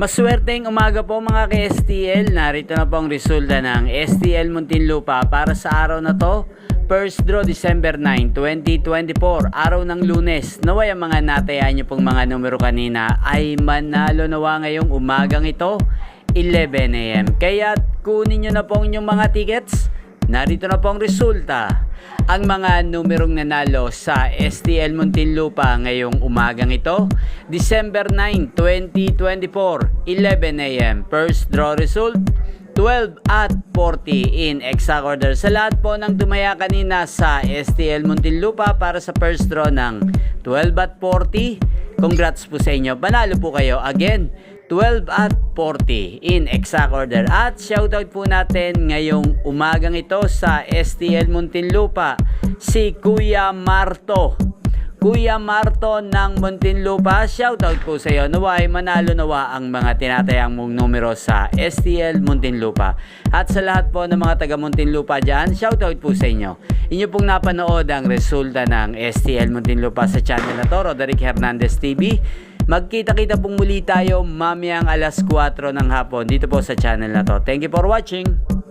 Maswerteng umaga po mga ka-STL. Narito na po ang resulta ng STL Muntinlupa para sa araw na to. First draw December 9, 2024, araw ng Lunes. Naway ang mga natayaan nyo pong mga numero kanina ay manalo nawa ngayong umagang ito, 11 AM. Kaya kunin nyo na po inyong mga tickets. Narito na po ang resulta. Ang mga numerong nanalo sa STL Muntinlupa ngayong umagang ito, December 9, 2024, 11 AM. First draw result, 12 at 40 in exact order. Sa lahat po ng tumaya kanina sa STL Muntinlupa para sa first draw ng 12 at 40, congrats po sa inyo. Panalo po kayo. Again, 12 at 40 in exact order. At shoutout po natin ngayong umagang ito sa STL Muntinlupa si Kuya Marto. Kuya Marto ng Muntinlupa, shoutout po sa iyo. Naway manalo nawa ang mga tinatayang mong numero sa STL Muntinlupa. At sa lahat po ng mga taga Muntinlupa dyan, shoutout po sa inyo. Inyo pong napanood ang resulta ng STL Muntinlupa sa channel na to, Roderick Hernandez TV. Magkita-kita pong muli tayo mamayang alas 4 ng hapon dito po sa channel na to. Thank you for watching.